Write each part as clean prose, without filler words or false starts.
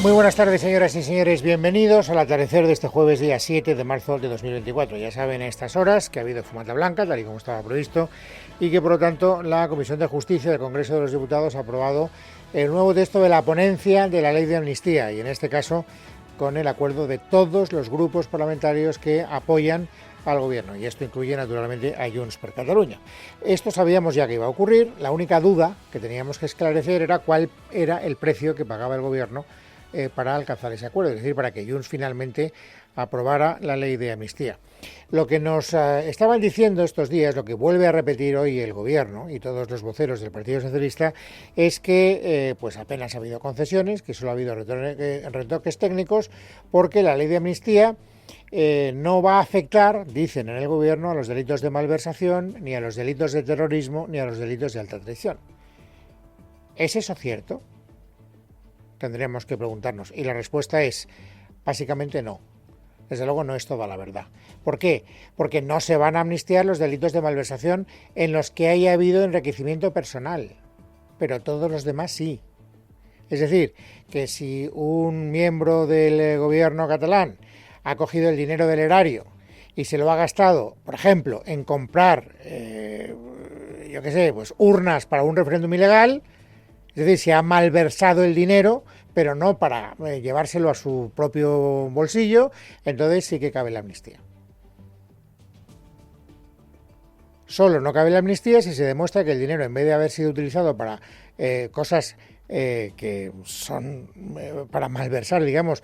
Muy buenas tardes, señoras y señores, bienvenidos al atardecer de este jueves día 7 de marzo de 2024. Ya saben a estas horas que ha habido fumata blanca, tal y como estaba previsto, y que por lo tanto la Comisión de Justicia del Congreso de los Diputados ha aprobado el nuevo texto de la ponencia de la ley de amnistía, y en este caso con el acuerdo de todos los grupos parlamentarios que apoyan al gobierno, y esto incluye naturalmente a Junts per Catalunya. Esto sabíamos ya que iba a ocurrir, la única duda que teníamos que esclarecer era cuál era el precio que pagaba el gobierno para alcanzar ese acuerdo, es decir, para que Junts finalmente aprobara la ley de amnistía. Lo que nos estaban diciendo estos días, lo que vuelve a repetir hoy el gobierno y todos los voceros del Partido Socialista, es que pues apenas ha habido concesiones, que solo ha habido retoques técnicos, porque la ley de amnistía no va a afectar, dicen en el gobierno, a los delitos de malversación, ni a los delitos de terrorismo, ni a los delitos de alta traición. ¿Es eso cierto? Tendríamos que preguntarnos. Y la respuesta es, básicamente no. Desde luego no es toda la verdad. ¿Por qué? Porque no se van a amnistiar los delitos de malversación en los que haya habido enriquecimiento personal, pero todos los demás sí. Es decir, que si un miembro del gobierno catalán ha cogido el dinero del erario y se lo ha gastado, por ejemplo, en comprar, pues urnas para un referéndum ilegal, es decir, se ha malversado el dinero, pero no para llevárselo a su propio bolsillo, entonces sí que cabe la amnistía. Solo no cabe la amnistía si se demuestra que el dinero, en vez de haber sido utilizado para cosas que son para malversar, digamos,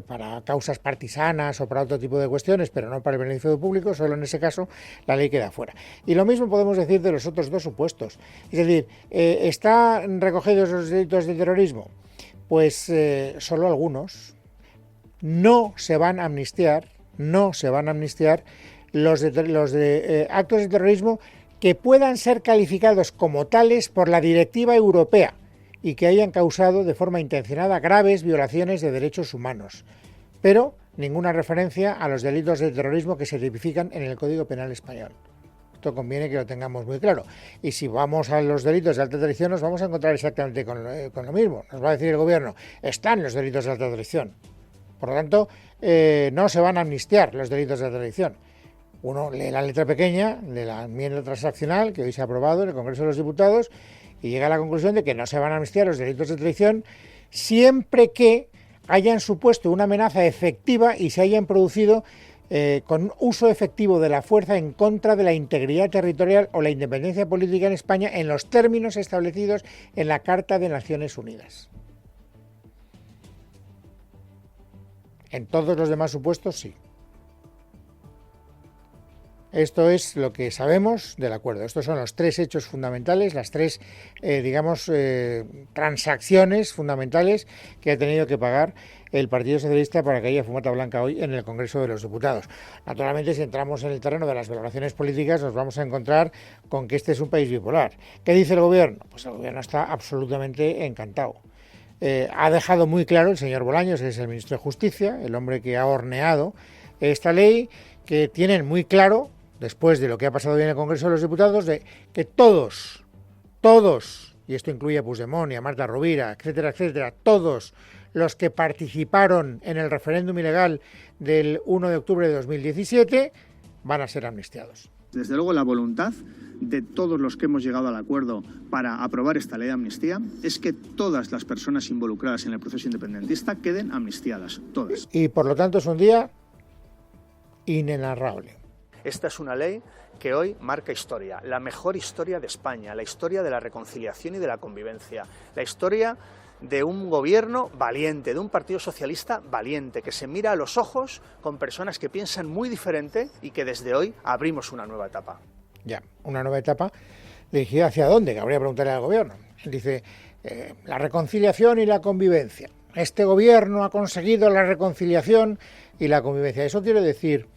para causas partisanas o para otro tipo de cuestiones, pero no para el beneficio público, solo en ese caso la ley queda fuera. Y lo mismo podemos decir de los otros dos supuestos. Es decir, ¿están recogidos los delitos de terrorismo? Pues solo algunos. No se van a amnistiar los de actos de terrorismo que puedan ser calificados como tales por la directiva europea y que hayan causado de forma intencionada graves violaciones de derechos humanos, pero ninguna referencia a los delitos de terrorismo que se tipifican en el Código Penal español. Esto conviene que lo tengamos muy claro. Y si vamos a los delitos de alta traición, nos vamos a encontrar exactamente con lo mismo. Nos va a decir el gobierno, están los delitos de alta traición. Por lo tanto, no se van a amnistiar los delitos de alta traición. Uno lee la letra pequeña de la enmienda transaccional que hoy se ha aprobado en el Congreso de los Diputados y llega a la conclusión de que no se van a amnistiar los delitos de traición siempre que hayan supuesto una amenaza efectiva y se hayan producido con uso efectivo de la fuerza en contra de la integridad territorial o la independencia política en España en los términos establecidos en la Carta de Naciones Unidas. En todos los demás supuestos, sí. Esto es lo que sabemos del acuerdo. Estos son los tres hechos fundamentales, las tres, transacciones fundamentales que ha tenido que pagar el Partido Socialista para que haya fumata blanca hoy en el Congreso de los Diputados. Naturalmente, si entramos en el terreno de las valoraciones políticas, nos vamos a encontrar con que este es un país bipolar. ¿Qué dice el gobierno? Pues el gobierno está absolutamente encantado. Ha dejado muy claro el señor Bolaños, que es el ministro de Justicia, el hombre que ha horneado esta ley, que tienen muy claro, después de lo que ha pasado hoy en el Congreso de los Diputados, de que todos, y esto incluye a Puigdemont y a Marta Rovira, etcétera, todos los que participaron en el referéndum ilegal del 1 de octubre de 2017 van a ser amnistiados. Desde luego, la voluntad de todos los que hemos llegado al acuerdo para aprobar esta ley de amnistía es que todas las personas involucradas en el proceso independentista queden amnistiadas, todas. Y por lo tanto es un día inenarrable. Esta es una ley que hoy marca historia, la mejor historia de España, la historia de la reconciliación y de la convivencia, la historia de un gobierno valiente, de un partido socialista valiente, que se mira a los ojos con personas que piensan muy diferente y que desde hoy abrimos una nueva etapa. Ya, una nueva etapa dirigida hacia dónde, que habría que preguntarle al gobierno. Dice, la reconciliación y la convivencia. Este gobierno ha conseguido la reconciliación y la convivencia. Eso quiere decir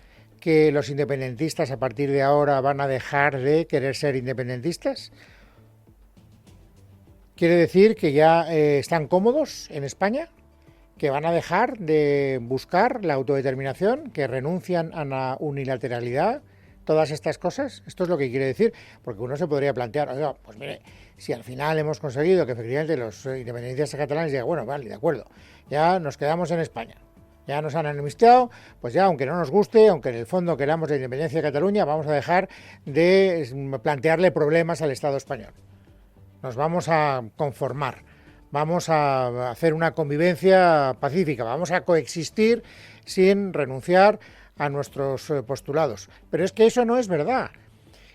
que los independentistas a partir de ahora van a dejar de querer ser independentistas. ¿Quiere decir que ya están cómodos en España? ¿Que van a dejar de buscar la autodeterminación? ¿Que renuncian a la unilateralidad todas estas cosas? Esto es lo que quiere decir, porque uno se podría plantear, oiga, pues mire, si al final hemos conseguido que efectivamente los independentistas catalanes digan, bueno, vale, de acuerdo, ya nos quedamos en España, ya nos han amnistiado, pues ya, aunque no nos guste, aunque en el fondo queramos la independencia de Cataluña, vamos a dejar de plantearle problemas al Estado español. Nos vamos a conformar, vamos a hacer una convivencia pacífica, vamos a coexistir sin renunciar a nuestros postulados. Pero es que eso no es verdad.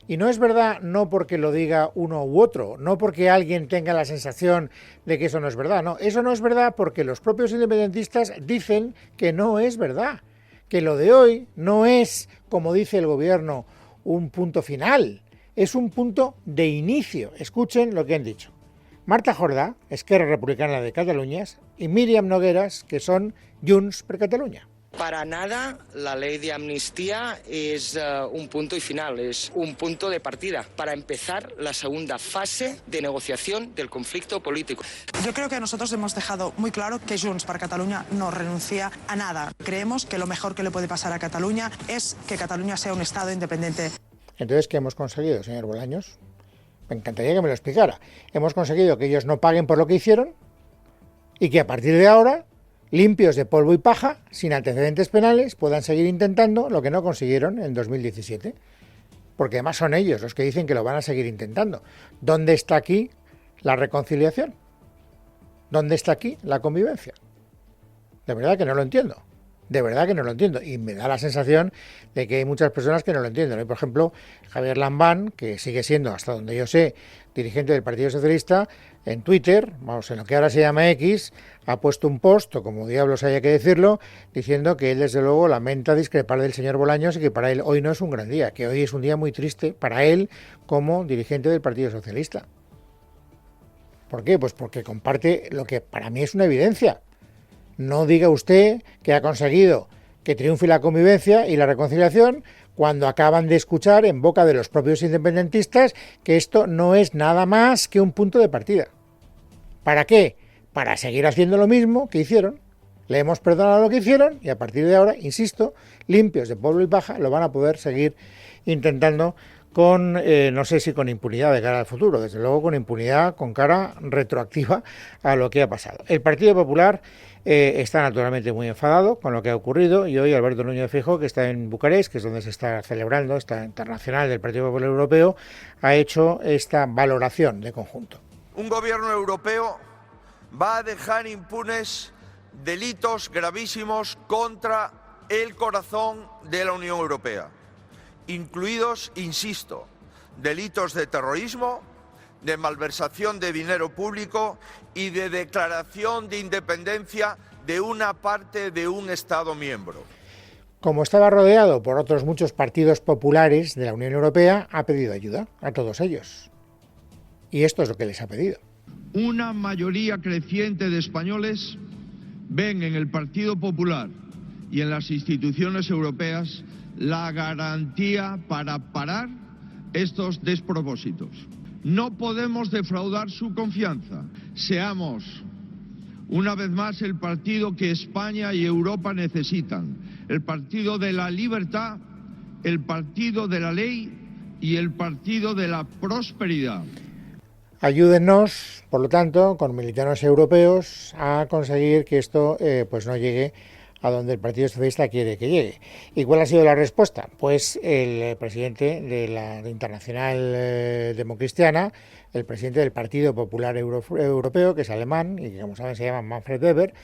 Y no es verdad no porque lo diga uno u otro, no porque alguien tenga la sensación de que eso no es verdad, no. Eso no es verdad porque los propios independentistas dicen que no es verdad, que lo de hoy no es, como dice el gobierno, un punto final, es un punto de inicio. Escuchen lo que han dicho Marta Jordà, Esquerra Republicana de Cataluña, y Míriam Nogueras, que son Junts per Catalunya. Para nada la ley de amnistía es un punto y final, es un punto de partida para empezar la segunda fase de negociación del conflicto político. Yo creo que nosotros hemos dejado muy claro que Junts per Catalunya no renuncia a nada. Creemos que lo mejor que le puede pasar a Cataluña es que Cataluña sea un Estado independiente. Entonces, ¿qué hemos conseguido, señor Bolaños? Me encantaría que me lo explicara. Hemos conseguido que ellos no paguen por lo que hicieron y que a partir de ahora, limpios de polvo y paja, sin antecedentes penales, puedan seguir intentando lo que no consiguieron en 2017. Porque además son ellos los que dicen que lo van a seguir intentando. ¿Dónde está aquí la reconciliación? ¿Dónde está aquí la convivencia? De verdad que no lo entiendo. De verdad que no lo entiendo. Y me da la sensación de que hay muchas personas que no lo entienden. Hoy, por ejemplo, Javier Lambán, que sigue siendo, hasta donde yo sé, dirigente del Partido Socialista, en Twitter, vamos, en lo que ahora se llama X, ha puesto un post, o como diablos haya que decirlo, diciendo que él desde luego lamenta discrepar del señor Bolaños y que para él hoy no es un gran día, que hoy es un día muy triste para él como dirigente del Partido Socialista. ¿Por qué? Pues porque comparte lo que para mí es una evidencia. No diga usted que ha conseguido que triunfe la convivencia y la reconciliación cuando acaban de escuchar en boca de los propios independentistas que esto no es nada más que un punto de partida. ¿Para qué? Para seguir haciendo lo mismo que hicieron. Le hemos perdonado lo que hicieron y a partir de ahora, insisto, limpios de polvo y paja, lo van a poder seguir intentando con, no sé si con impunidad de cara al futuro, desde luego con impunidad, con cara retroactiva a lo que ha pasado. El Partido Popular está naturalmente muy enfadado con lo que ha ocurrido y hoy Alberto Núñez Feijóo, que está en Bucarest, que es donde se está celebrando esta internacional del Partido Popular Europeo, ha hecho esta valoración de conjunto. Un gobierno europeo va a dejar impunes delitos gravísimos contra el corazón de la Unión Europea, incluidos, insisto, delitos de terrorismo, de malversación de dinero público y de declaración de independencia de una parte de un Estado miembro. Como estaba rodeado por otros muchos partidos populares de la Unión Europea, ha pedido ayuda a todos ellos. Y esto es lo que les ha pedido. Una mayoría creciente de españoles ven en el Partido Popular y en las instituciones europeas la garantía para parar estos despropósitos. No podemos defraudar su confianza. Seamos, una vez más, el partido que España y Europa necesitan. El partido de la libertad, el partido de la ley y el partido de la prosperidad. Ayúdennos, por lo tanto, con militares europeos, a conseguir que esto pues no llegue a donde el Partido Socialista quiere que llegue. ¿Y cuál ha sido la respuesta? Pues el presidente de la Internacional Democristiana, el presidente del Partido Popular Europeo, que es alemán y que, como saben, se llama Manfred Weber,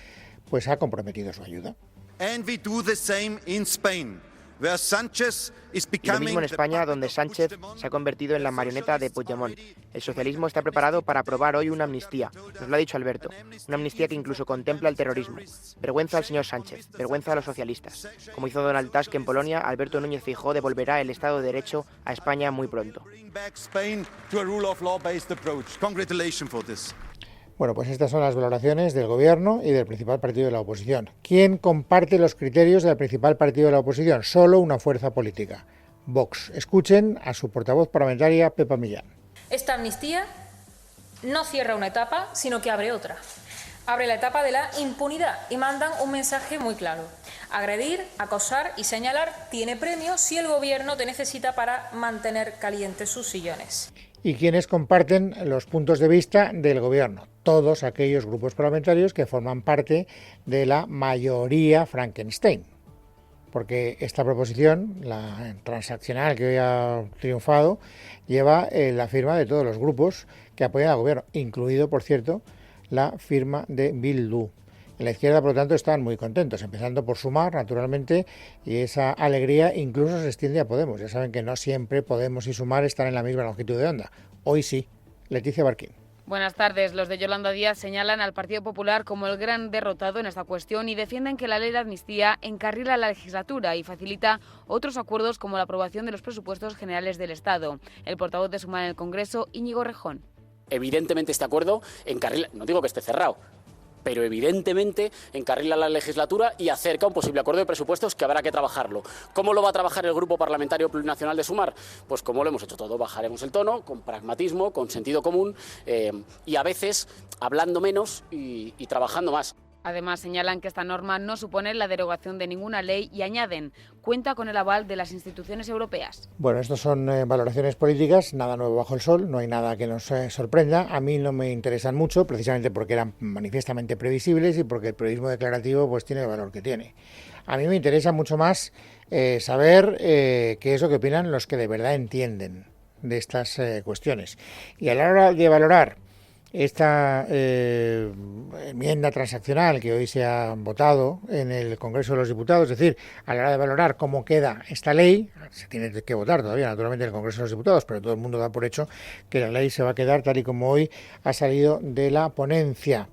pues ha comprometido su ayuda. And we do the same in Spain. Y lo mismo en España, donde Sánchez se ha convertido en la marioneta de Puigdemont. El socialismo está preparado para aprobar hoy una amnistía, nos lo ha dicho Alberto, una amnistía que incluso contempla el terrorismo. Vergüenza al señor Sánchez, vergüenza a los socialistas. Como hizo Donald Tusk en Polonia, Alberto Núñez Feijóo devolverá el Estado de Derecho a España muy pronto. Bueno, pues estas son las valoraciones del Gobierno y del principal partido de la oposición. ¿Quién comparte los criterios del principal partido de la oposición? Solo una fuerza política, Vox. Escuchen a su portavoz parlamentaria, Pepa Millán. Esta amnistía no cierra una etapa, sino que abre otra. Abre la etapa de la impunidad y mandan un mensaje muy claro. Agredir, acosar y señalar tiene premio si el Gobierno te necesita para mantener calientes sus sillones. ¿Y quiénes comparten los puntos de vista del Gobierno? Todos aquellos grupos parlamentarios que forman parte de la mayoría Frankenstein. Porque esta proposición, la transaccional que hoy ha triunfado, lleva la firma de todos los grupos que apoyan al Gobierno, incluido, por cierto, la firma de Bildu. En la izquierda, por lo tanto, están muy contentos, empezando por Sumar, naturalmente, y esa alegría incluso se extiende a Podemos. Ya saben que no siempre Podemos y Sumar están en la misma longitud de onda. Hoy sí. Leticia Barquín. Buenas tardes. Los de Yolanda Díaz señalan al Partido Popular como el gran derrotado en esta cuestión y defienden que la ley de amnistía encarrila la legislatura y facilita otros acuerdos como la aprobación de los presupuestos generales del Estado. El portavoz de Sumar en el Congreso, Íñigo Rejón. Evidentemente este acuerdo encarrila, no digo que esté cerrado, pero evidentemente encarrila la legislatura y acerca un posible acuerdo de presupuestos que habrá que trabajarlo. ¿Cómo lo va a trabajar el Grupo Parlamentario Plurinacional de Sumar? Pues como lo hemos hecho todo, bajaremos el tono, con pragmatismo, con sentido común y a veces hablando menos y trabajando más. Además, señalan que esta norma no supone la derogación de ninguna ley y añaden, cuenta con el aval de las instituciones europeas. Bueno, estas son valoraciones políticas, nada nuevo bajo el sol, no hay nada que nos sorprenda. A mí no me interesan mucho, precisamente porque eran manifiestamente previsibles y porque el periodismo declarativo pues tiene el valor que tiene. A mí me interesa mucho más saber qué es lo que opinan los que de verdad entienden de estas cuestiones. Y a la hora de valorar esta enmienda transaccional que hoy se ha votado en el Congreso de los Diputados, es decir, a la hora de valorar cómo queda esta ley, se tiene que votar todavía naturalmente en el Congreso de los Diputados, pero todo el mundo da por hecho que la ley se va a quedar tal y como hoy ha salido de la ponencia.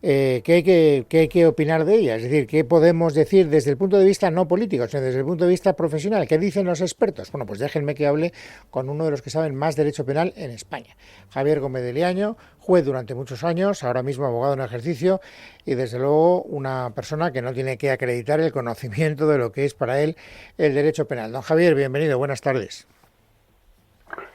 ¿Qué hay que opinar de ella? Es decir, ¿qué podemos decir desde el punto de vista no político, sino desde el punto de vista profesional? ¿Qué dicen los expertos? Bueno, pues déjenme que hable con uno de los que saben más derecho penal en España, Javier Gómez de Liaño, juez durante muchos años, ahora mismo abogado en ejercicio y desde luego una persona que no tiene que acreditar el conocimiento de lo que es para él el derecho penal. Don Javier, bienvenido, buenas tardes.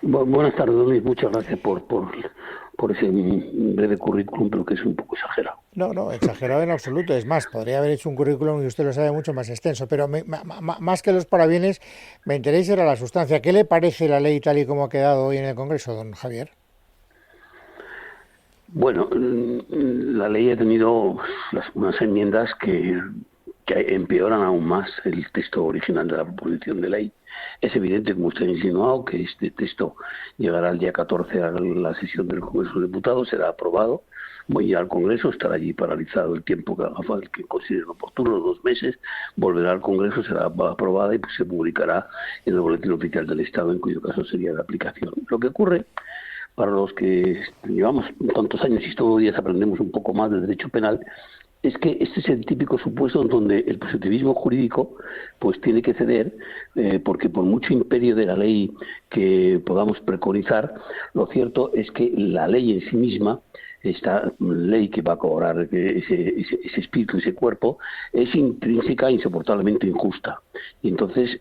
Buenas tardes, Luis, muchas gracias por ese breve currículum, pero que es un poco exagerado. No, exagerado en absoluto. Es más, podría haber hecho un currículum, y usted lo sabe, mucho más extenso. Pero más que los parabienes, me interesa la sustancia. ¿Qué le parece la ley tal y como ha quedado hoy en el Congreso, don Javier? Bueno, la ley ha tenido unas enmiendas que empeoran aún más el texto original de la proposición de ley. Es evidente, como usted ha insinuado, que este texto llegará el día 14 a la sesión del Congreso de Diputados, será aprobado, voy al Congreso, estará allí paralizado el tiempo que haga falta, que consideren oportuno, 2 meses, volverá al Congreso, será aprobada y pues se publicará en el Boletín Oficial del Estado, en cuyo caso sería de aplicación. Lo que ocurre, para los que llevamos tantos años y todos los días aprendemos un poco más de derecho penal, es que este es el típico supuesto donde el positivismo jurídico pues tiene que ceder, porque por mucho imperio de la ley que podamos preconizar, lo cierto es que la ley en sí misma, esta ley que va a cobrar ese espíritu, ese cuerpo, es intrínseca e insoportablemente injusta. Y entonces,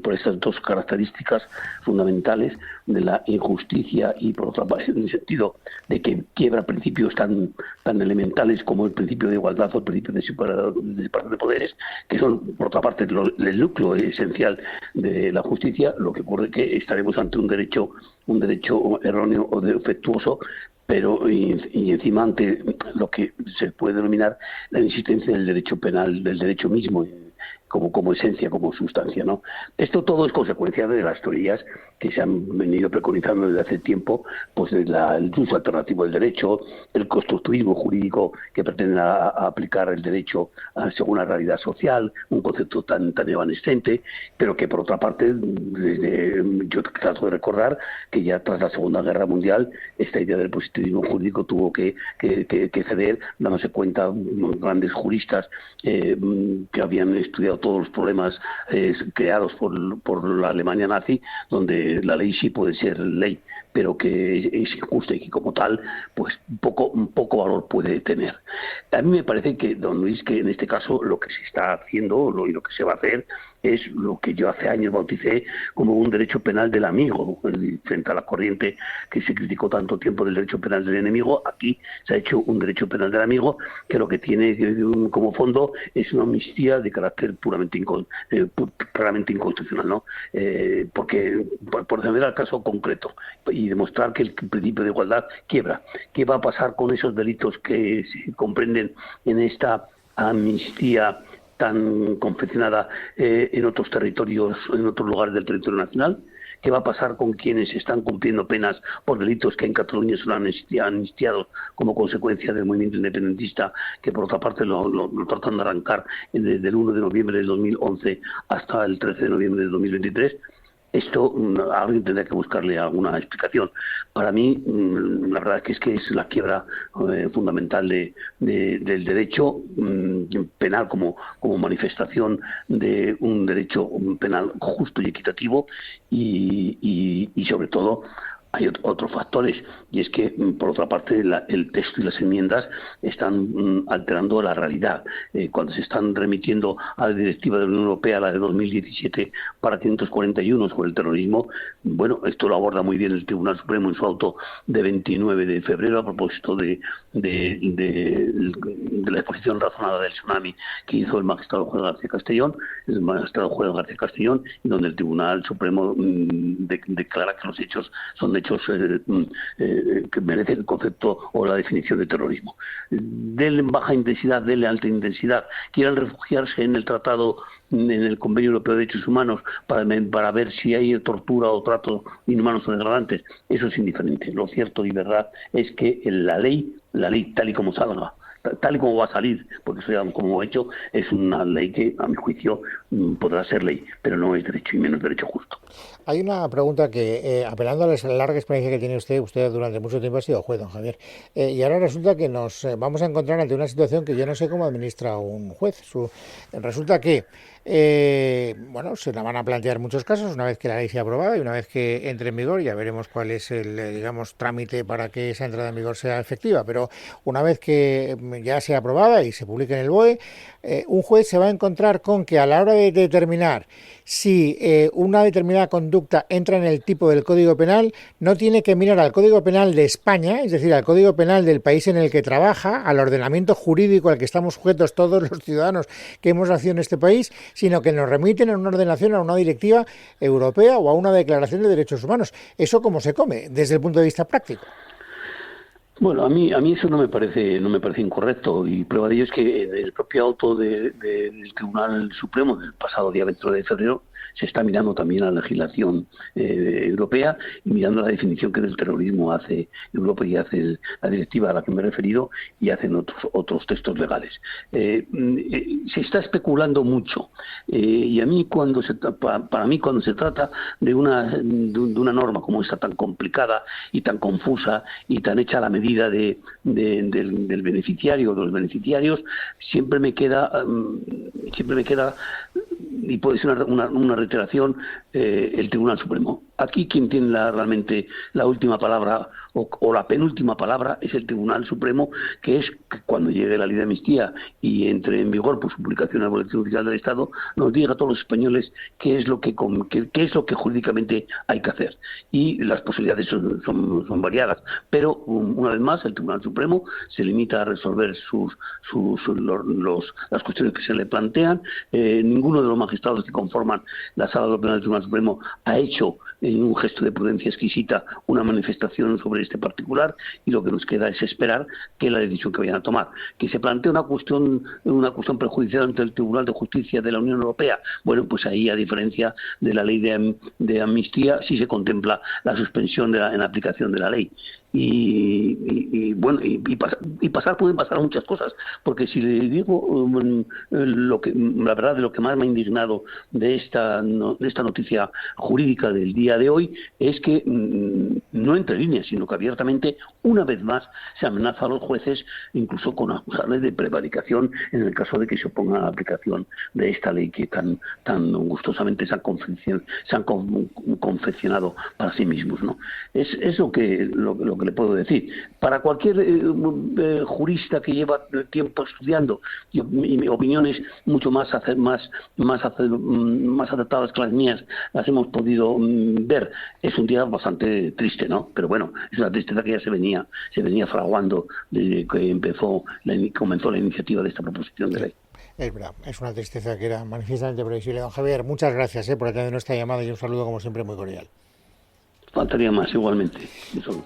por estas dos características fundamentales de la injusticia y por otra parte, en el sentido de que quiebra principios tan elementales como el principio de igualdad o el principio de separación de poderes, que son, por otra parte, el núcleo esencial de la justicia, lo que ocurre es que estaremos ante un derecho erróneo o defectuoso, pero y encima ante lo que se puede denominar la insistencia del derecho penal, del derecho mismo, como esencia, como sustancia, ¿no? Esto todo es consecuencia de las teorías que se han venido preconizando desde hace tiempo, pues el uso alternativo del derecho, el constructivismo jurídico que pretende aplicar el derecho según la realidad social, un concepto tan evanescente, pero que por otra parte, yo trato de recordar que ya tras la Segunda Guerra Mundial, esta idea del positivismo jurídico tuvo que ceder, dándose cuenta grandes juristas que habían estudiado todos los problemas creados por la Alemania nazi, donde la ley sí puede ser ley, pero que es injusta y que como tal, pues poco valor puede tener. A mí me parece que, don Luis, que en este caso lo que se está haciendo y lo que se va a hacer es lo que yo hace años bauticé como un derecho penal del amigo. Frente a la corriente que se criticó tanto tiempo del derecho penal del enemigo, aquí se ha hecho un derecho penal del amigo que lo que tiene como fondo es una amnistía de carácter puramente inconstitucional, ¿no? Porque, por defender el caso concreto y demostrar que el principio de igualdad quiebra. ¿Qué va a pasar con esos delitos que se comprenden en esta amnistía tan confeccionada en otros territorios, en otros lugares del territorio nacional? ¿Qué va a pasar con quienes están cumpliendo penas por delitos que en Cataluña son amnistiados como consecuencia del movimiento independentista, que por otra parte lo tratan de arrancar desde el 1 de noviembre del 2011 hasta el 13 de noviembre del 2023? Esto alguien tendrá que buscarle alguna explicación. Para mí, la verdad es que es la quiebra fundamental del derecho penal como manifestación de un derecho penal justo y equitativo y sobre todo hay otros factores, y es que, por otra parte, el texto y las enmiendas están alterando la realidad. Cuando se están remitiendo a la directiva de la Unión Europea, la de 2017, para 541 sobre el terrorismo, bueno, esto lo aborda muy bien el Tribunal Supremo en su auto de 29 de febrero a propósito de la exposición razonada del tsunami que hizo el magistrado juez García Castellón, y donde el Tribunal Supremo declara que los hechos son hechos que merecen el concepto o la definición de terrorismo. Denle baja intensidad, denle alta intensidad, quieran refugiarse en el tratado, en el Convenio Europeo de Derechos Humanos para ver si hay tortura o tratos inhumanos o degradantes, eso es indiferente. Lo cierto y verdad es que la ley tal y como salga, tal y como va a salir, porque eso ya como hecho es una ley que a mi juicio podrá ser ley, pero no es derecho y menos derecho justo. Hay una pregunta que, apelando a la larga experiencia que tiene usted durante mucho tiempo ha sido juez, don Javier, y ahora resulta que nos vamos a encontrar ante una situación que yo no sé cómo administra un juez. Resulta que se la van a plantear muchos casos una vez que la ley sea aprobada y una vez que entre en vigor. Ya veremos cuál es el, trámite para que esa entrada en vigor sea efectiva, pero una vez que ya sea aprobada y se publique en el BOE, un juez se va a encontrar con que a la hora de determinar si una determinada conducta entra en el tipo del Código Penal, no tiene que mirar al Código Penal de España, es decir, al Código Penal del país en el que trabaja, al ordenamiento jurídico al que estamos sujetos todos los ciudadanos que hemos nacido en este país, sino que nos remiten en una ordenación a una directiva europea o a una declaración de derechos humanos. ¿Eso cómo se come desde el punto de vista práctico? Bueno, a mí eso no me parece incorrecto, y prueba de ello es que en el propio auto del Tribunal Supremo del pasado día 29 de febrero se está mirando también a la legislación europea y mirando la definición que del terrorismo hace Europa y hace la directiva a la que me he referido y hacen otros textos legales. Se está especulando mucho y a mí para mí cuando se trata de una norma como esta tan complicada y tan confusa y tan hecha a la medida del beneficiario o de los beneficiarios, siempre me queda y puede ser una reiteración el Tribunal Supremo. Aquí quien tiene realmente la última palabra o la penúltima palabra es el Tribunal Supremo, que es que cuando llegue la ley de amnistía y entre en vigor por su publicación en el Boletín Oficial del Estado, nos diga a todos los españoles qué es lo que jurídicamente hay que hacer. Y las posibilidades son variadas, pero una vez más el Tribunal Supremo se limita a resolver las cuestiones que se le plantean. Ninguno de los magistrados que conforman la Sala de lo Penal del Tribunal Supremo ha hecho en un gesto de prudencia exquisita una manifestación sobre este particular, y lo que nos queda es esperar que la decisión que vayan a tomar. Que se plantea una cuestión prejudicial ante el Tribunal de Justicia de la Unión Europea, bueno, pues ahí, a diferencia de la ley de amnistía, sí se contempla la suspensión en la aplicación de la ley. Pueden pasar muchas cosas, porque si le digo la verdad de lo que más me ha indignado de esta noticia jurídica del día de hoy es que no entre líneas, sino que abiertamente una vez más se amenaza a los jueces, incluso con acusarles de prevaricación en el caso de que se opongan a la aplicación de esta ley que tan gustosamente se han confeccionado para sí mismos, ¿no? Es lo que lo que le puedo decir. Para cualquier jurista que lleva tiempo estudiando y opiniones mucho más acertadas que las mías las hemos podido ver, es un día bastante triste, ¿no? Pero bueno, es una tristeza que ya se venía fraguando desde que comenzó la iniciativa de esta proposición de ley. Es verdad, es una tristeza que era manifiestamente previsible. Don Javier, muchas gracias por atender nuestra llamada y un saludo como siempre muy cordial. Faltaría más, igualmente.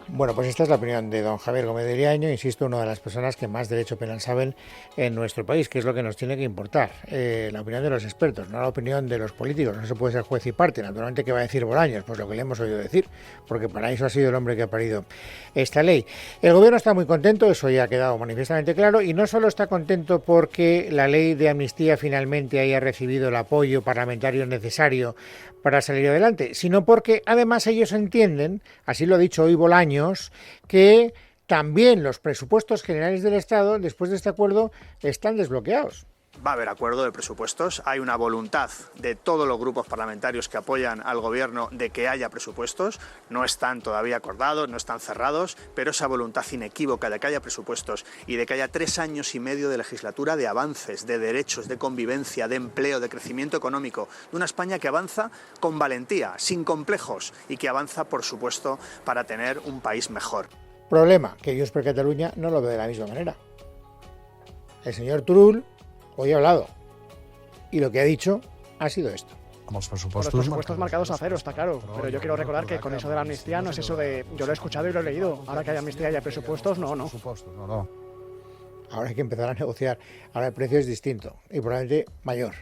Bueno, pues esta es la opinión de don Javier Gómez de Liaño, insisto, una de las personas que más derecho penal saben en nuestro país, que es lo que nos tiene que importar. La opinión de los expertos, no la opinión de los políticos. No se puede ser juez y parte. Naturalmente, ¿qué va a decir Bolaños? Pues lo que le hemos oído decir, porque para eso ha sido el hombre que ha parido esta ley. El gobierno está muy contento, eso ya ha quedado manifiestamente claro, y no solo está contento porque la ley de amnistía finalmente haya recibido el apoyo parlamentario necesario para salir adelante, sino porque además ellos entienden, así lo ha dicho hoy Bolaños, que también los presupuestos generales del Estado, después de este acuerdo, están desbloqueados. Va a haber acuerdo de presupuestos, hay una voluntad de todos los grupos parlamentarios que apoyan al gobierno de que haya presupuestos, no están todavía acordados, no están cerrados, pero esa voluntad inequívoca de que haya presupuestos y de que haya 3 años y medio de legislatura de avances, de derechos, de convivencia, de empleo, de crecimiento económico, de una España que avanza con valentía, sin complejos y que avanza, por supuesto, para tener un país mejor. Problema, que Junts per Catalunya no lo ve de la misma manera. El señor Turull hoy ha hablado y lo que ha dicho ha sido esto. Los presupuestos marcados a cero, está claro, pero yo quiero recordar que con eso de la amnistía no es eso de yo lo he escuchado y lo he leído, ahora que hay amnistía y hay presupuestos, no. Ahora hay que empezar a negociar, ahora el precio es distinto y probablemente mayor.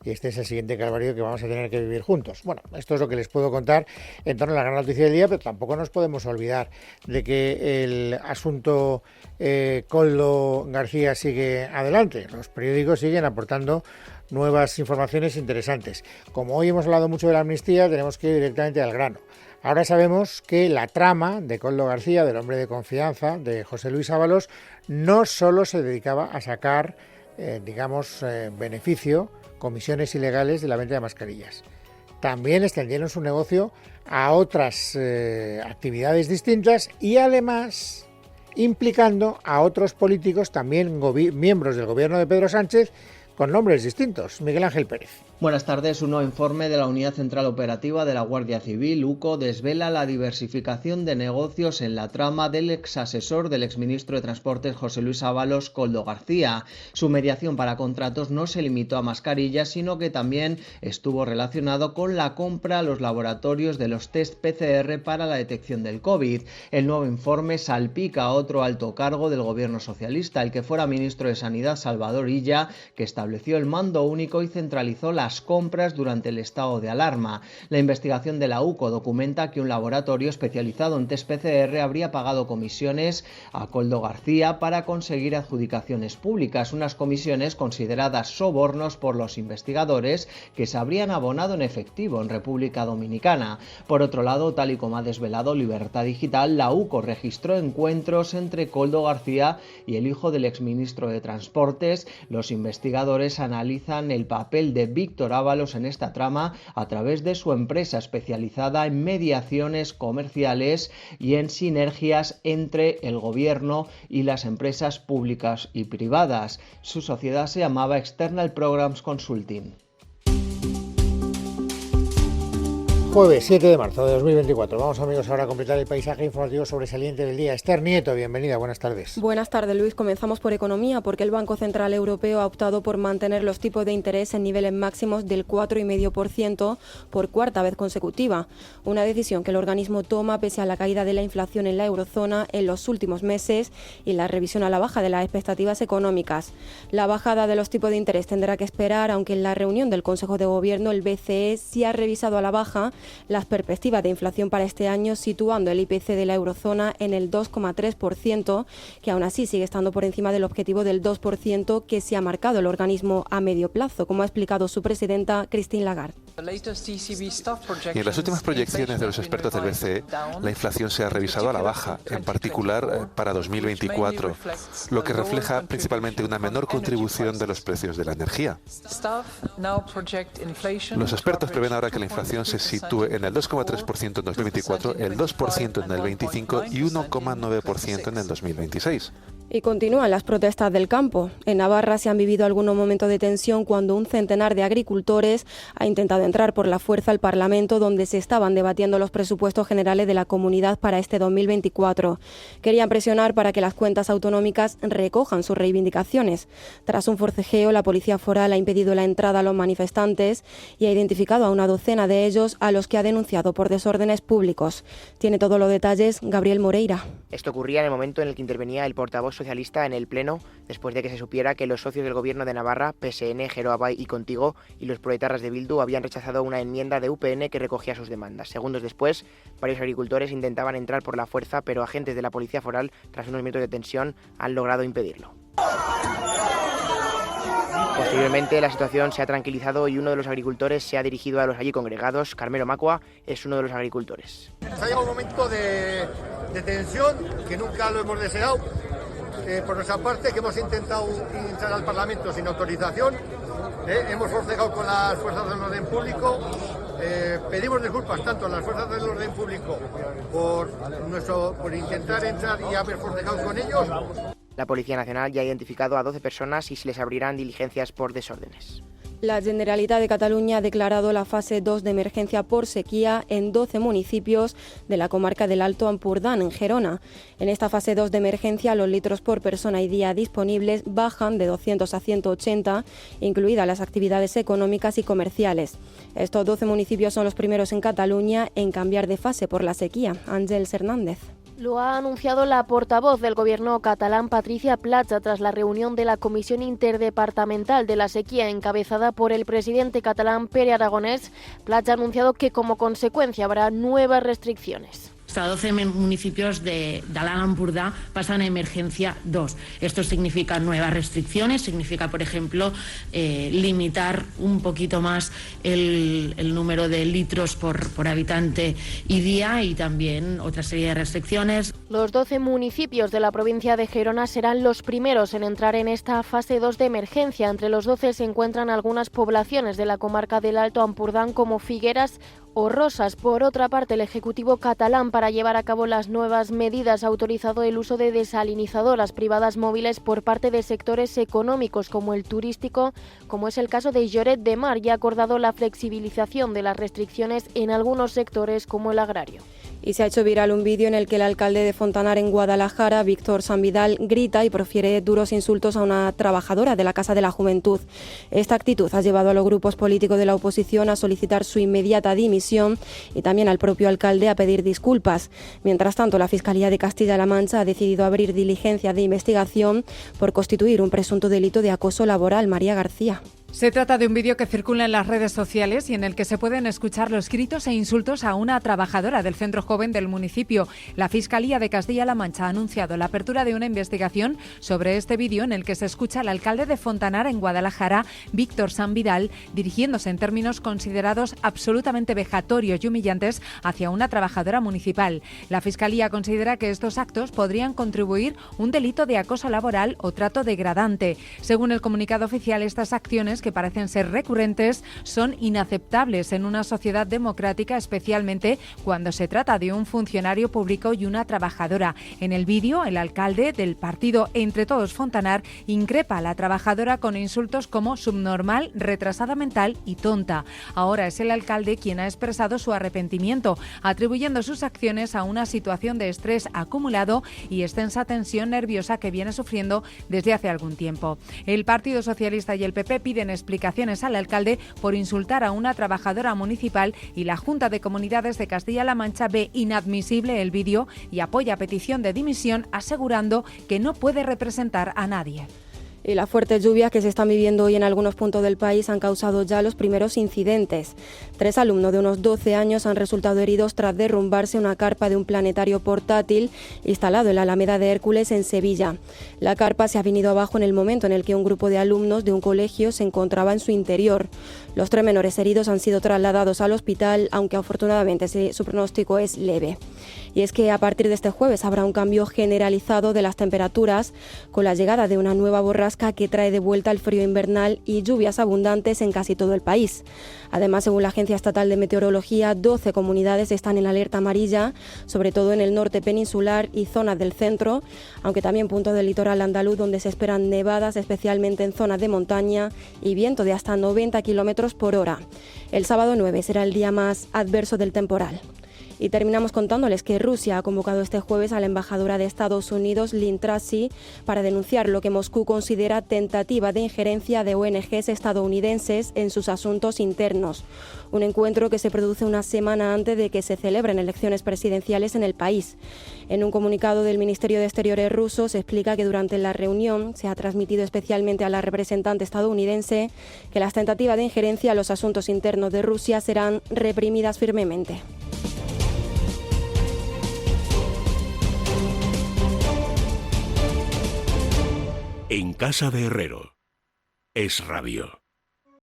Y este es el siguiente calvario que vamos a tener que vivir juntos. Bueno, esto es lo que les puedo contar en torno a la gran noticia del día, pero tampoco nos podemos olvidar de que el asunto Koldo García sigue adelante. Los periódicos siguen aportando nuevas informaciones interesantes. Como hoy hemos hablado mucho de la amnistía, tenemos que ir directamente al grano. Ahora sabemos que la trama de Koldo García, del hombre de confianza de José Luis Ábalos, no solo se dedicaba a sacar, beneficio, comisiones ilegales de la venta de mascarillas. También extendieron su negocio a otras actividades distintas y además implicando a otros políticos, también miembros del gobierno de Pedro Sánchez, con nombres distintos. Miguel Ángel Pérez. Buenas tardes. Un nuevo informe de la Unidad Central Operativa de la Guardia Civil, UCO, desvela la diversificación de negocios en la trama del exasesor del exministro de Transportes José Luis Ábalos, Koldo García. Su mediación para contratos no se limitó a mascarillas, sino que también estuvo relacionado con la compra a los laboratorios de los test PCR para la detección del COVID. El nuevo informe salpica a otro alto cargo del gobierno socialista, el que fuera ministro de Sanidad, Salvador Illa, que estableció el mando único y centralizó las compras durante el estado de alarma. La investigación de la UCO documenta que un laboratorio especializado en test PCR habría pagado comisiones a Koldo García para conseguir adjudicaciones públicas, unas comisiones consideradas sobornos por los investigadores que se habrían abonado en efectivo en República Dominicana. Por otro lado, tal y como ha desvelado Libertad Digital, la UCO registró encuentros entre Koldo García y el hijo del exministro de Transportes. Los investigadores analizan el papel de Víctor Ábalos en esta trama a través de su empresa especializada en mediaciones comerciales y en sinergias entre el gobierno y las empresas públicas y privadas. Su sociedad se llamaba External Programs Consulting. Jueves 7 de marzo de 2024. Vamos, amigos, ahora a completar el paisaje informativo sobresaliente del día. Esther Nieto, bienvenida, buenas tardes. Buenas tardes, Luis. Comenzamos por economía, porque el Banco Central Europeo ha optado por mantener los tipos de interés en niveles máximos del 4,5% por cuarta vez consecutiva. Una decisión que el organismo toma pese a la caída de la inflación en la eurozona en los últimos meses y la revisión a la baja de las expectativas económicas. La bajada de los tipos de interés tendrá que esperar, aunque en la reunión del Consejo de Gobierno el BCE sí ha revisado a la baja las perspectivas de inflación para este año, situando el IPC de la eurozona en el 2,3%, que aún así sigue estando por encima del objetivo del 2% que se ha marcado el organismo a medio plazo, como ha explicado su presidenta Christine Lagarde. Y en las últimas proyecciones de los expertos del BCE, la inflación se ha revisado a la baja, en particular para 2024, lo que refleja principalmente una menor contribución de los precios de la energía. Los expertos prevén ahora que la inflación se sitúe en el 2,3% en 2024, el 2% en el 25 y 1,9% en el 2026. Y continúan las protestas del campo. En Navarra se han vivido algunos momentos de tensión cuando un centenar de agricultores ha intentado entrar por la fuerza al Parlamento, donde se estaban debatiendo los presupuestos generales de la comunidad para este 2024. Querían presionar para que las cuentas autonómicas recojan sus reivindicaciones. Tras un forcejeo, la Policía Foral ha impedido la entrada a los manifestantes y ha identificado a una docena de ellos, a los que ha denunciado por desórdenes públicos. Tiene todos los detalles Gabriel Moreira. Esto ocurría en el momento en el que intervenía el portavoz socialista en el Pleno, después de que se supiera que los socios del Gobierno de Navarra, PSN, Geroabay y Contigo, y los proetarras de Bildu habían rechazado una enmienda de UPN que recogía sus demandas. Segundos después, varios agricultores intentaban entrar por la fuerza, pero agentes de la Policía Foral, tras unos minutos de tensión, han logrado impedirlo. Posteriormente, la situación se ha tranquilizado y uno de los agricultores se ha dirigido a los allí congregados. Carmelo Macua es uno de los agricultores. Se ha llegado un momento de tensión que nunca lo hemos deseado. Por nuestra parte, que hemos intentado entrar al Parlamento sin autorización, hemos forcejado con las fuerzas del orden público. Pedimos disculpas tanto a las fuerzas del orden público por intentar entrar y haber forcejado con ellos. La Policía Nacional ya ha identificado a 12 personas y se les abrirán diligencias por desórdenes. La Generalitat de Cataluña ha declarado la fase 2 de emergencia por sequía en 12 municipios de la comarca del Alto Ampurdán, en Gerona. En esta fase 2 de emergencia, los litros por persona y día disponibles bajan de 200 a 180, incluidas las actividades económicas y comerciales. Estos 12 municipios son los primeros en Cataluña en cambiar de fase por la sequía. Ángels Hernández. Lo ha anunciado la portavoz del Gobierno catalán, Patricia Platja, tras la reunión de la Comisión Interdepartamental de la Sequía encabezada por el presidente catalán Pere Aragonès. Platja ha anunciado que como consecuencia habrá nuevas restricciones. Hasta 12 municipios de Alt Empordà pasan a emergencia 2. Esto significa nuevas restricciones, significa, por ejemplo, limitar un poquito más el número de litros por habitante y día, y también otra serie de restricciones. Los 12 municipios de la provincia de Gerona serán los primeros en entrar en esta fase 2 de emergencia. Entre los 12 se encuentran algunas poblaciones de la comarca del Alto Empordà como Figueras o Rosas. Por otra parte, el Ejecutivo catalán, para llevar a cabo las nuevas medidas, ha autorizado el uso de desalinizadoras privadas móviles por parte de sectores económicos como el turístico, como es el caso de Lloret de Mar, y ha acordado la flexibilización de las restricciones en algunos sectores como el agrario. Y se ha hecho viral un vídeo en el que el alcalde de Fontanar, en Guadalajara, Víctor Sanvidal, grita y profiere duros insultos a una trabajadora de la Casa de la Juventud. Esta actitud ha llevado a los grupos políticos de la oposición a solicitar su inmediata dimisión y también al propio alcalde a pedir disculpas. Mientras tanto, la Fiscalía de Castilla-La Mancha ha decidido abrir diligencia de investigación por constituir un presunto delito de acoso laboral. María García. Se trata de un vídeo que circula en las redes sociales y en el que se pueden escuchar los gritos e insultos a una trabajadora del centro joven del municipio. La Fiscalía de Castilla-La Mancha ha anunciado la apertura de una investigación sobre este vídeo en el que se escucha al alcalde de Fontanar, en Guadalajara, Víctor Sanvidal, dirigiéndose en términos considerados absolutamente vejatorios y humillantes hacia una trabajadora municipal. La Fiscalía considera que estos actos podrían contribuir un delito de acoso laboral o trato degradante. Según el comunicado oficial, estas acciones, que parecen ser recurrentes, son inaceptables en una sociedad democrática, especialmente cuando se trata de un funcionario público y una trabajadora. En el vídeo, el alcalde del partido Entre Todos Fontanar increpa a la trabajadora con insultos como subnormal, retrasada mental y tonta. Ahora es el alcalde quien ha expresado su arrepentimiento, atribuyendo sus acciones a una situación de estrés acumulado y extensa tensión nerviosa que viene sufriendo desde hace algún tiempo. El Partido Socialista y el PP piden explicaciones al alcalde por insultar a una trabajadora municipal, y la Junta de Comunidades de Castilla-La Mancha ve inadmisible el vídeo y apoya petición de dimisión, asegurando que no puede representar a nadie. Y las fuertes lluvias que se están viviendo hoy en algunos puntos del país han causado ya los primeros incidentes. 3 alumnos de unos 12 años han resultado heridos tras derrumbarse una carpa de un planetario portátil instalado en la Alameda de Hércules en Sevilla. La carpa se ha venido abajo en el momento en el que un grupo de alumnos de un colegio se encontraba en su interior. Los 3 menores heridos han sido trasladados al hospital, aunque afortunadamente su pronóstico es leve. Y es que a partir de este jueves habrá un cambio generalizado de las temperaturas, con la llegada de una nueva borrasca que trae de vuelta el frío invernal y lluvias abundantes en casi todo el país. Además, según la Agencia Estatal de Meteorología, 12 comunidades están en alerta amarilla, sobre todo en el norte peninsular y zonas del centro, aunque también puntos del litoral andaluz donde se esperan nevadas, especialmente en zonas de montaña, y viento de hasta 90 kilómetros por hora. El sábado 9 será el día más adverso del temporal. Y terminamos contándoles que Rusia ha convocado este jueves a la embajadora de Estados Unidos, Lynn Tracy, para denunciar lo que Moscú considera tentativa de injerencia de ONGs estadounidenses en sus asuntos internos. Un encuentro que se produce una semana antes de que se celebren elecciones presidenciales en el país. En un comunicado del Ministerio de Exteriores ruso se explica que durante la reunión se ha transmitido especialmente a la representante estadounidense que las tentativas de injerencia en los asuntos internos de Rusia serán reprimidas firmemente. En casa de Herrero, Es Radio.